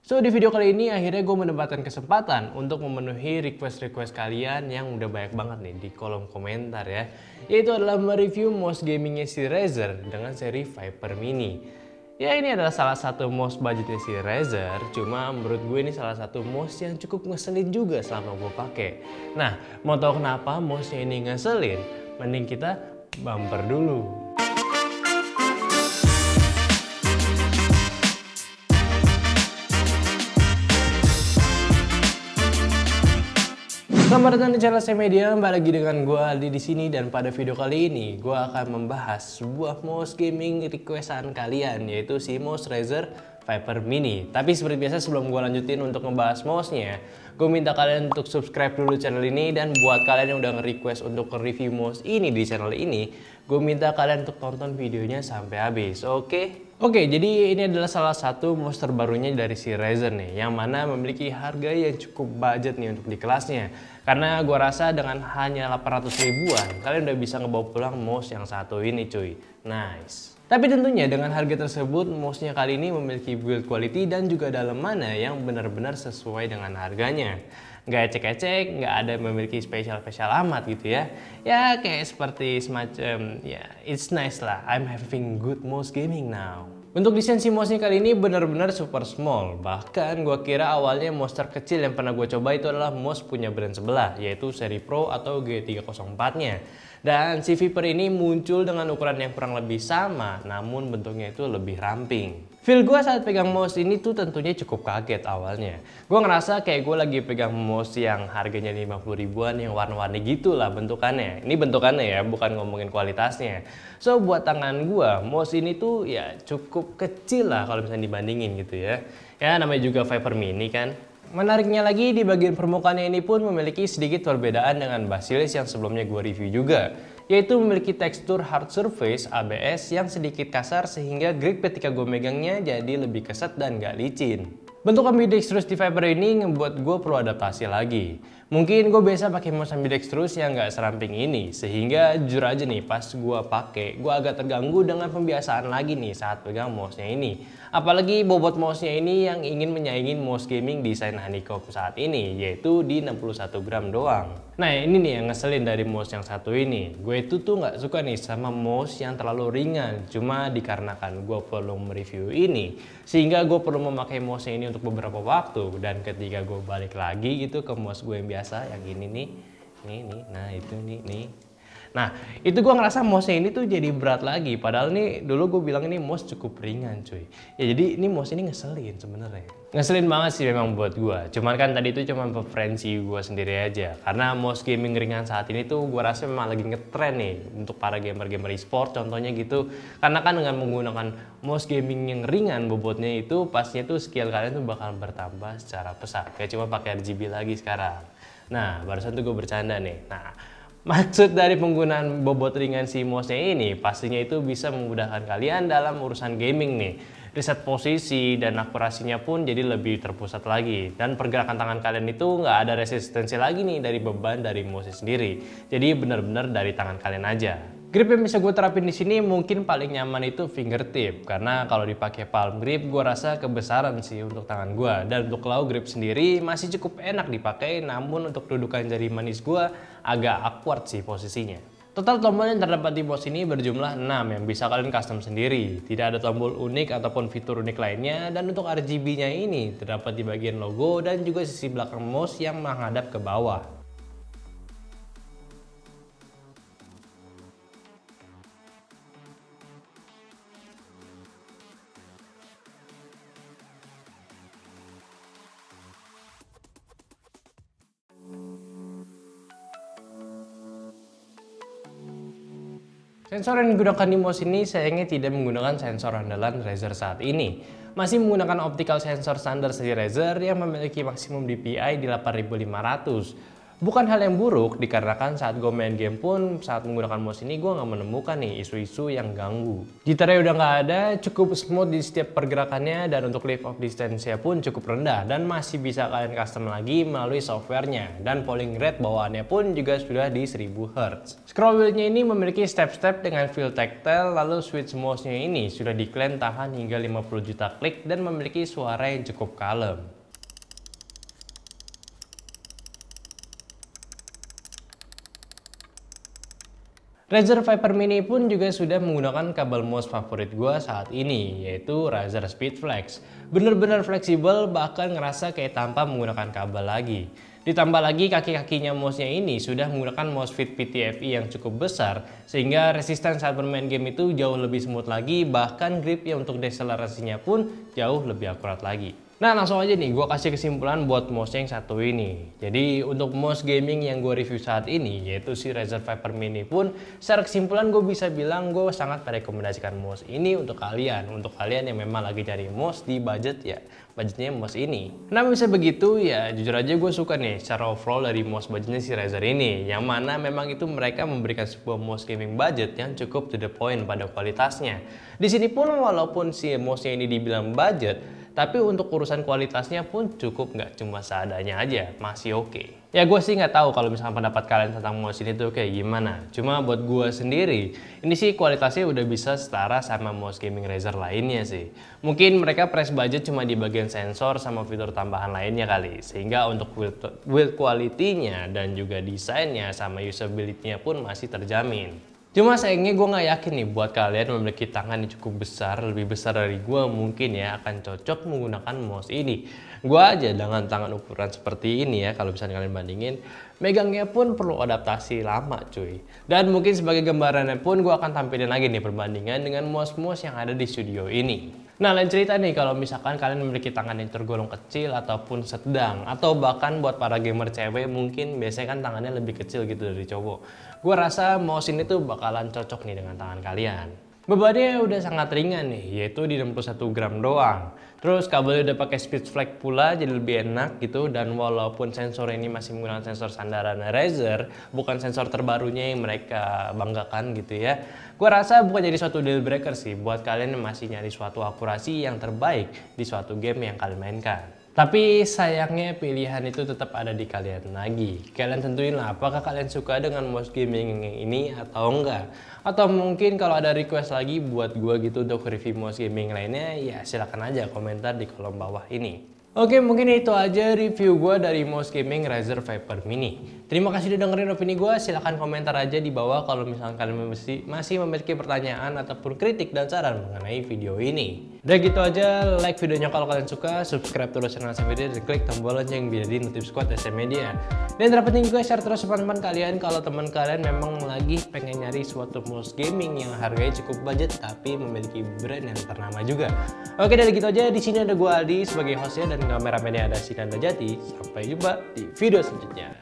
So, di video kali ini akhirnya gue mendapatkan kesempatan untuk memenuhi request-request kalian yang udah banyak banget nih di kolom komentar ya. Yaitu adalah mereview mouse gamingnya si Razer dengan seri Viper Mini. Ya, ini adalah salah satu mouse budgetnya si Razer, cuma menurut gue ini salah satu mouse yang cukup ngeselin juga selama gue pakai. Nah, mau tahu kenapa mouse-nya ini ngeselin? Mending kita bumper dulu. Selamat datang di channel saya Media, kembali lagi dengan gue Aldi di sini, dan pada video kali ini gue akan membahas sebuah mouse gaming requestan kalian, yaitu si mouse Razer Viper Mini. Tapi seperti biasa sebelum gue lanjutin untuk ngebahas mouse-nya, gue minta kalian untuk subscribe dulu channel ini, dan buat kalian yang udah nge-request untuk review mouse ini di channel ini, gue minta kalian untuk tonton videonya sampai habis, oke? Oke, jadi ini adalah salah satu mouse terbarunya dari si Razer nih, yang mana memiliki harga yang cukup budget nih untuk di kelasnya. Karena gue rasa dengan hanya 800 ribuan, kalian udah bisa ngebawa pulang mouse yang satu ini cuy. Nice. Tapi tentunya dengan harga tersebut, mouse-nya kali ini memiliki build quality dan juga dalemannya yang benar-benar sesuai dengan harganya. Nggak ecek-ecek, nggak ada memiliki spesial-spesial amat gitu ya. Ya kayak seperti semacam, ya it's nice lah, I'm having good mouse gaming now. Untuk desain si mouse-nya kali ini benar-benar super small. Bahkan gue kira awalnya mouse terkecil yang pernah gue coba itu adalah mouse punya brand sebelah, yaitu seri Pro atau G304-nya. Dan si Viper ini muncul dengan ukuran yang kurang lebih sama, namun bentuknya itu lebih ramping. Feel gue saat pegang mouse ini tuh tentunya cukup kaget awalnya. Gue ngerasa kayak gue lagi pegang mouse yang harganya 50 ribuan yang warna-warni gitu lah bentukannya. Ini bentukannya ya, bukan ngomongin kualitasnya. So buat tangan gue, mouse ini tuh ya cukup kecil lah kalau misalnya dibandingin gitu ya. Ya namanya juga Viper Mini kan. Menariknya lagi, di bagian permukaannya ini pun memiliki sedikit perbedaan dengan Basilus yang sebelumnya gue review juga, yaitu memiliki tekstur hard surface ABS yang sedikit kasar sehingga grip ketika gue megangnya jadi lebih keset dan gak licin. Bentuk ambidextrous di Viper ini ngebuat gue perlu adaptasi lagi. Mungkin gue biasa pakai mouse ambidextrous yang gak seramping ini, sehingga jujur aja nih pas gue pakai, gue agak terganggu dengan pembiasaan lagi nih saat pegang mouse-nya ini. Apalagi bobot mouse-nya ini yang ingin menyaingin mouse gaming desain honeycomb saat ini, yaitu di 61 gram doang. Nah ini nih yang ngeselin dari mouse yang satu ini. Gue itu tuh gak suka nih sama mouse yang terlalu ringan, cuma dikarenakan gue perlu mereview ini, sehingga gue perlu memakai mouse ini untuk beberapa waktu, dan ketika gue balik lagi gitu ke mouse gue yang biasa yang ini nih, nah itu nih. Nah itu gue ngerasa mouse ini tuh jadi berat lagi, padahal nih dulu gue bilang ini mouse cukup ringan cuy. Ya jadi ini mouse ini ngeselin sebenarnya. Ngeselin banget sih memang buat gue. Cuman kan tadi itu cuma preferensi gue sendiri aja. Karena mouse gaming ringan saat ini tuh gue rasa memang lagi ngetren nih untuk para gamer-gamer e-sport contohnya gitu. Karena kan dengan menggunakan mouse gaming yang ringan bobotnya itu pastinya tuh skill kalian tuh bakal bertambah secara pesat. Kayak cuma pakai RGB lagi sekarang. Nah barusan tuh gue bercanda nih. Nah maksud dari penggunaan bobot ringan si mouse-nya ini pastinya itu bisa memudahkan kalian dalam urusan gaming nih. Reset posisi dan akurasinya pun jadi lebih terpusat lagi. Dan pergerakan tangan kalian itu nggak ada resistensi lagi nih dari beban dari mouse sendiri. Jadi benar-benar dari tangan kalian aja. Grip yang bisa gue terapin di sini mungkin paling nyaman itu fingertip, karena kalau dipakai palm grip gue rasa kebesaran sih untuk tangan gue, dan untuk claw grip sendiri masih cukup enak dipakai, namun untuk dudukan jari manis gue agak awkward sih posisinya. Total tombol yang terdapat di mouse ini berjumlah 6 yang bisa kalian custom sendiri. Tidak ada tombol unik ataupun fitur unik lainnya, dan untuk RGB-nya ini terdapat di bagian logo dan juga sisi belakang mouse yang menghadap ke bawah. Sensor yang digunakan di mouse ini sayangnya tidak menggunakan sensor andalan Razer saat ini. Masih menggunakan optical sensor standar dari Razer yang memiliki maksimum DPI di 8500. Bukan hal yang buruk dikarenakan saat gue main game pun saat menggunakan mouse ini gue nggak menemukan nih isu-isu yang ganggu. Gitarnya udah nggak ada, cukup smooth di setiap pergerakannya, dan untuk lift of distance-nya pun cukup rendah dan masih bisa kalian custom lagi melalui softwarenya, dan polling rate bawaannya pun juga sudah di 1000 Hz. Scroll wheel-nya ini memiliki step-step dengan feel tactile, lalu switch mouse-nya ini sudah diklaim tahan hingga 50 juta klik dan memiliki suara yang cukup kalem. Razer Viper Mini pun juga sudah menggunakan kabel mouse favorit gue saat ini, yaitu Razer Speedflex. Bener-bener fleksibel, bahkan ngerasa kayak tanpa menggunakan kabel lagi. Ditambah lagi kaki-kakinya mouse-nya ini sudah menggunakan MOSFET PTFE yang cukup besar, sehingga resisten saat bermain game itu jauh lebih smooth lagi, bahkan gripnya untuk deselerasinya pun jauh lebih akurat lagi. Nah, langsung aja nih gue kasih kesimpulan buat mouse yang satu ini. Jadi untuk mouse gaming yang gue review saat ini, yaitu si Razer Viper Mini pun, secara kesimpulan gue bisa bilang gue sangat merekomendasikan mouse ini untuk kalian. Untuk kalian yang memang lagi cari mouse di budget, ya budgetnya mouse ini. Nah, bisa begitu ya, jujur aja gue suka nih secara overall dari mouse budgetnya si Razer ini, yang mana memang itu mereka memberikan sebuah mouse gaming budget yang cukup to the point pada kualitasnya. Di sini pun walaupun si mouse-nya ini dibilang budget, tapi untuk urusan kualitasnya pun cukup, nggak cuma seadanya aja, masih oke. Ya gue sih nggak tahu kalau misalnya pendapat kalian tentang mouse ini tuh kayak gimana. Cuma buat gue sendiri, ini sih kualitasnya udah bisa setara sama mouse gaming Razer lainnya sih. Mungkin mereka press budget cuma di bagian sensor sama fitur tambahan lainnya kali. Sehingga untuk build quality-nya dan juga desainnya sama usability-nya pun masih terjamin. Cuma sayangnya gue nggak yakin nih buat kalian memiliki tangan yang cukup besar, lebih besar dari gue mungkin ya, akan cocok menggunakan mouse ini. Gue aja dengan tangan ukuran seperti ini ya, kalau misalnya kalian bandingin, megangnya pun perlu adaptasi lama cuy. Dan mungkin sebagai gambarannya pun gue akan tampilin lagi nih perbandingan dengan mouse-mouse yang ada di studio ini. Nah, lain cerita nih kalau misalkan kalian memiliki tangan yang tergolong kecil ataupun sedang, atau bahkan buat para gamer cewek mungkin biasanya kan tangannya lebih kecil gitu dari cowok. Gue rasa mouse ini tuh bakalan cocok nih dengan tangan kalian. Bebannya udah sangat ringan nih, yaitu di 61 gram doang. Terus kabelnya udah pakai Speedflex pula, jadi lebih enak gitu. Dan walaupun sensor ini masih menggunakan sensor sandaran Razer, bukan sensor terbarunya yang mereka banggakan gitu ya, gue rasa bukan jadi suatu deal breaker sih buat kalian yang masih nyari suatu akurasi yang terbaik di suatu game yang kalian mainkan. Tapi sayangnya pilihan itu tetap ada di kalian lagi. Kalian tentuin lah apakah kalian suka dengan mouse gaming ini atau enggak. Atau mungkin kalau ada request lagi buat gue gitu untuk review mouse gaming lainnya, ya silahkan aja komentar di kolom bawah ini. Oke, mungkin itu aja review gue dari mouse gaming Razer Viper Mini. Terima kasih udah dengerin opini gue. Silahkan komentar aja di bawah kalau misalkan kalian masih memiliki pertanyaan ataupun kritik dan saran mengenai video ini. Udah gitu aja, like videonya kalau kalian suka, subscribe terus channel SMedia, dan klik tombol lonceng biar di notif squad SMedia. Dan terpenting juga share terus teman-teman kalian kalau teman kalian memang lagi pengen nyari suatu mouse gaming yang harganya cukup budget tapi memiliki brand yang ternama juga. Oke, dari gitu aja, di sini ada gue Aldi sebagai hostnya dan kameramennya ada Sinan Najati. Sampai jumpa di video selanjutnya.